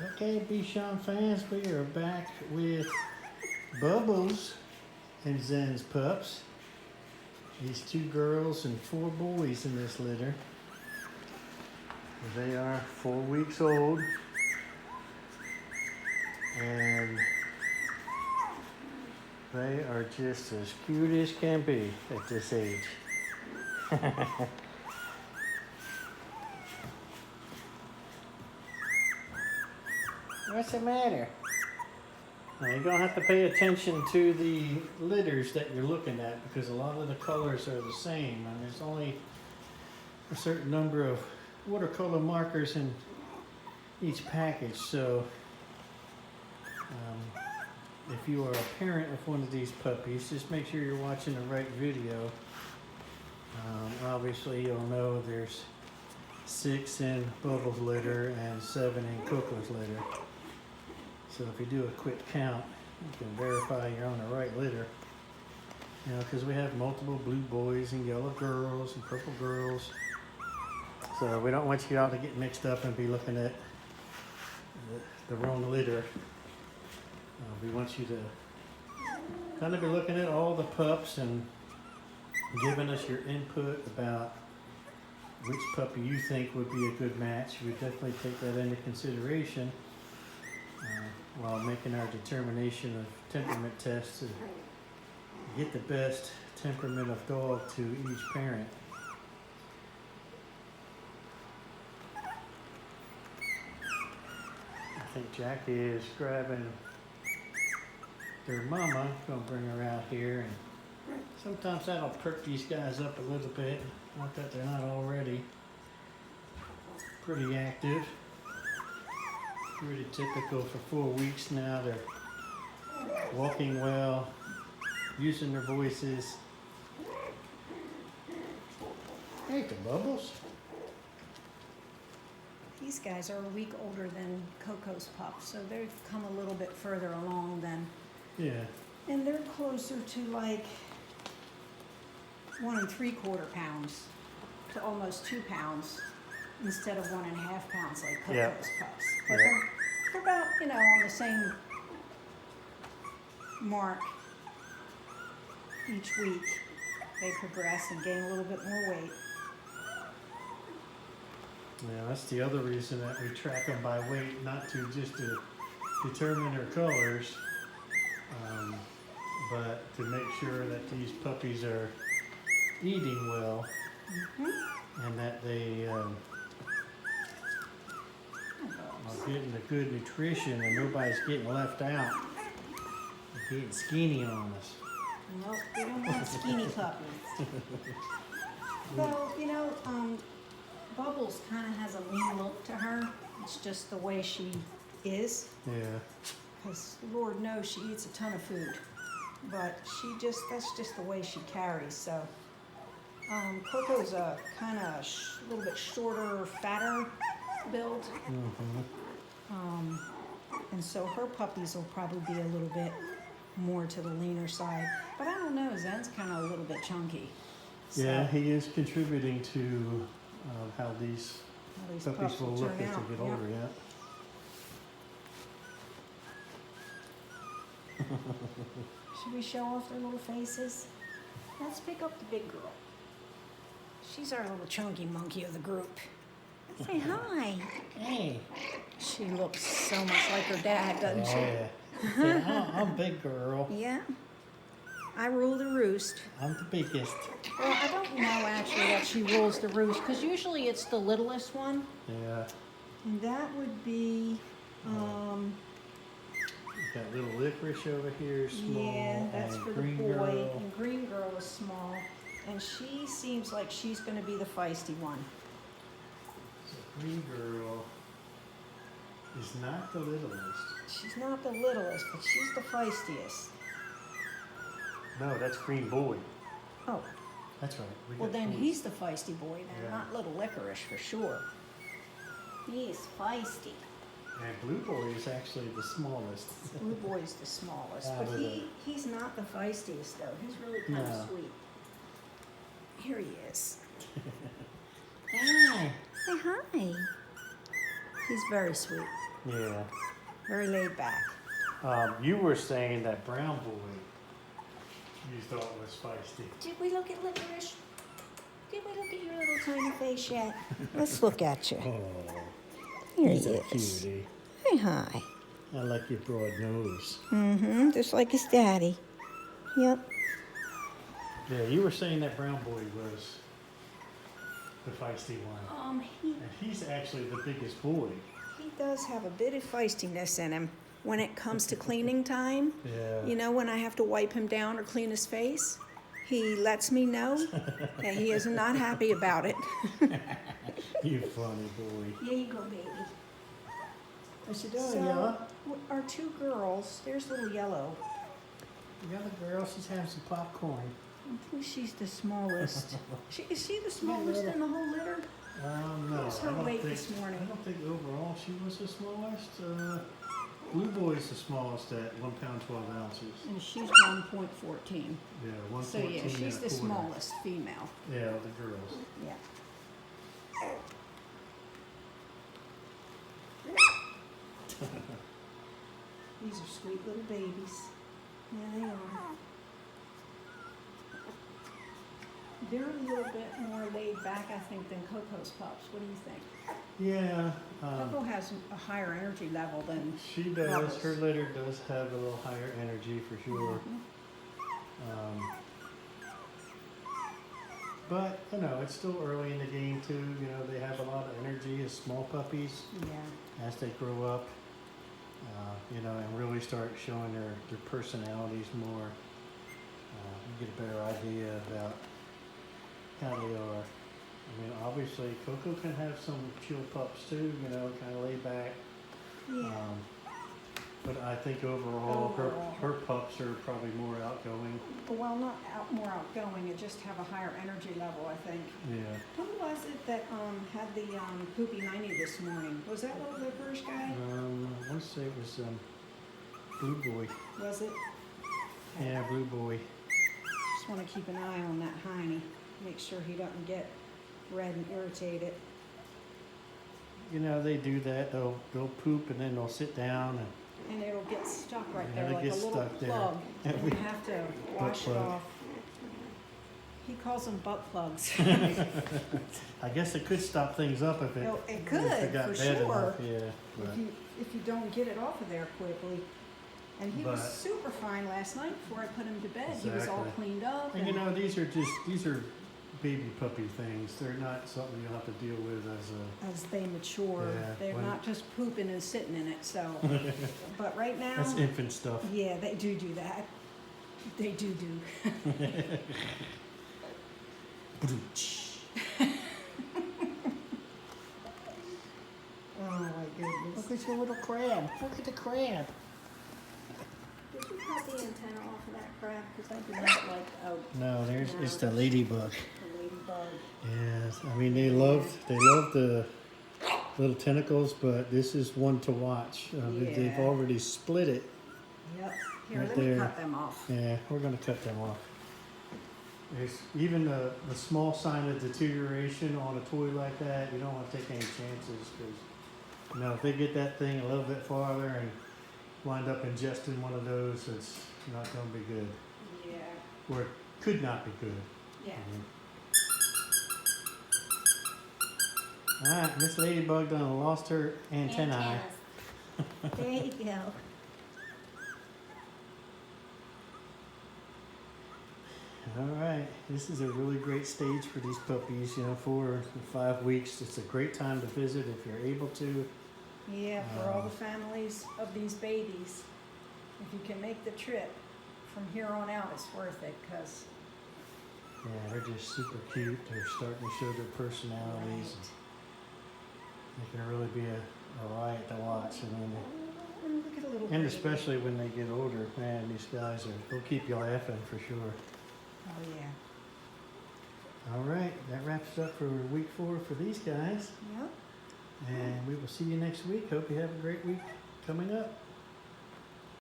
Okay, Bichon fans, we are back with Bubbles and Zen's pups. These 2 girls and 4 boys in this litter. They are 4 weeks old and they are just as cute as can be at this age. What's the matter? Now you're going to have to pay attention to the litters that you're looking at because a lot of the colors are the same and there's only a certain number of watercolor markers in each package. So if you are a parent of one of these puppies, just make sure you're watching the right video. Obviously you'll know there's 6 in Bubbles litter and 7 in Coco's litter. So if you do a quick count, you can verify you're on the right litter. You know, because we have multiple blue boys and yellow girls and purple girls. So we don't want you all to get mixed up and be looking at the wrong litter. We want you to kind of be looking at all the pups and giving us your input about which puppy you think would be a good match. We definitely take that into consideration while making our determination of temperament tests to get the best temperament of dog to each parent. I think Jackie is grabbing their mama. Gonna bring her out here, and sometimes that'll perk these guys up a little bit. Not that they're not already pretty active. Pretty typical for 4 weeks now. They're walking well, using their voices. Hey, the Bubbles. These guys are a week older than Coco's pup, so they've come a little bit further along than. Yeah. And they're closer to like 1 3/4 pounds to almost 2 pounds instead of 1.5 pounds like Coco's Yep. pups. But Yep. they're about, on the same mark each week. They progress and gain a little bit more weight. Yeah, that's the other reason that we track them by weight, not to just to determine their colors, but to make sure that these puppies are eating well and that they are getting the good nutrition and nobody's getting left out and getting skinny on us. Nope, we don't want skinny puppies. Well, Bubbles kind of has a lean look to her. It's just the way she is. Yeah. Because Lord knows she eats a ton of food. But that's just the way she carries. So Coco's a kind of a little bit shorter, fatter build. And so her puppies will probably be a little bit more to the leaner side. But I don't know, Zen's kind of a little bit chunky. So, Yeah, he is contributing to how these puppies pups will look turn as out. they get older, yeah. Should we show off their little faces? Let's pick up the big girl. She's our little chunky monkey of the group. Say hi. Hey. She looks so much like her dad, doesn't she? Yeah. I'm a big girl. Yeah. I rule the roost. I'm the biggest. Well, I don't know actually that she rules the roost, because usually it's the littlest one. Yeah. And that would be, Got little licorice over here, small. yeah, that's and for the green boy. girl. And green girl is small. And she seems like she's going to be the feisty one. So green girl is not the littlest. She's not the littlest, but she's the feistiest. No, that's green boy. Oh, That's right. We well got then twins. he's the feisty boy then, Yeah. not little licorice for sure. He's feisty. And blue boy is actually the smallest. Blue boy's the smallest, Out but of the- he's not the feistiest though. He's really kind No. of sweet. Here he is. Hi. Say hi. He's very sweet, Yeah. very laid back. You were saying that brown boy you thought was feisty. Did we look at Licorice? Did we look at your little tiny face yet? Let's look at you. Oh, Here he's he a is. cutie. Hey, hi. I like your broad nose. Mm-hmm, just like his daddy. Yep. Yeah, you were saying that brown boy was the feisty one. He And he's actually the biggest boy. does have a bit of feistiness in him when it comes to cleaning time. Yeah. You know, when I have to wipe him down or clean his face, he lets me know that he is not happy about it. You funny boy. Here you go, baby. What's she doing, So, Yellow? our two girls, there's little Yellow. Yellow girl, she's having some popcorn. I think she's the smallest. Is she the smallest in the whole litter? No, What's her I don't weight think, this morning? I don't think overall she was the smallest. Blue boy's the smallest at 1 pound 12 ounces. And she's 1.14. Yeah, 114 So yeah, she's and a the quarter. smallest female. Yeah, the girls. Yeah. These are sweet little babies. Yeah, they are. They're a little bit more laid back, I think, than Coco's pups. What do you think? Yeah, Coco has a higher energy level than she does. Bubbles. Her litter does have a little higher energy for sure. But you know, it's still early in the game too. You know, they have a lot of energy as small puppies. Yeah. As they grow up, you know, and really start showing their personalities more, you get a better idea about how they are. I mean, obviously, Coco can have some chill pups too, you know, kind of laid back. Yeah. But I think overall, Overall. her pups are probably more outgoing. Well, not more outgoing, it just have a higher energy level, I think. Yeah. Who was it that had the poopy 90 this morning? Was that little Licorice guy? I want to say it was Blue Boy. Was it? Yeah, Blue Boy. Just want to keep an eye on that hiney. Make sure he doesn't get red and irritated. You know, they do that. They'll poop and then they'll sit down And it'll get stuck right Yeah, there they like get a little stuck there. plug. Yeah, And we- you have to wash it plug. off. He calls them butt plugs. I guess it could stop things up if it, Oh, it if could, it got for bad sure. enough. Yeah, but If you don't get it off of there quickly. And he was But- super fine last night before I put him to bed. He was all Exactly. cleaned up. and you know, these are baby puppy things. They're not something you'll have to deal with as they mature, Yeah, they're when- not just pooping and sitting in it. So, but right now, that's infant stuff. yeah, they do that. They do. Oh my goodness. Look at your little crab. Look at the crab. Did you cut the antenna off of that crab? Because I do not like No, No. it's the ladybug. the ladybug. Yes, I mean they love the little tentacles, but this is one to watch. They've Yeah. already split it. Yep. Here, Right let me there. cut them off. Yeah, we're gonna cut them off. There's even the small sign of deterioration on a toy like that, you don't want to take any chances because, you know, if they get that thing a little bit farther and wind up ingesting one of those, it's not gonna be good. Yeah. Or it could not be good. Yeah. All right, Miss Ladybug done lost her antennae. Antennas. There you go. All right, this is a really great stage for these puppies. You know, 4 or 5 weeks. It's a great time to visit if you're able to. Yeah, for all the families of these babies, if you can make the trip from here on out, it's worth it because Yeah, they're just super cute. They're starting to show their personalities. They can really be a riot to watch. I mean, and look at a little and baby. especially when they get older, man, these guys they'll keep you laughing for sure. Oh yeah. All right, that wraps it up for week 4 for these guys. Yep. And we will see you next week. Hope you have a great week coming up.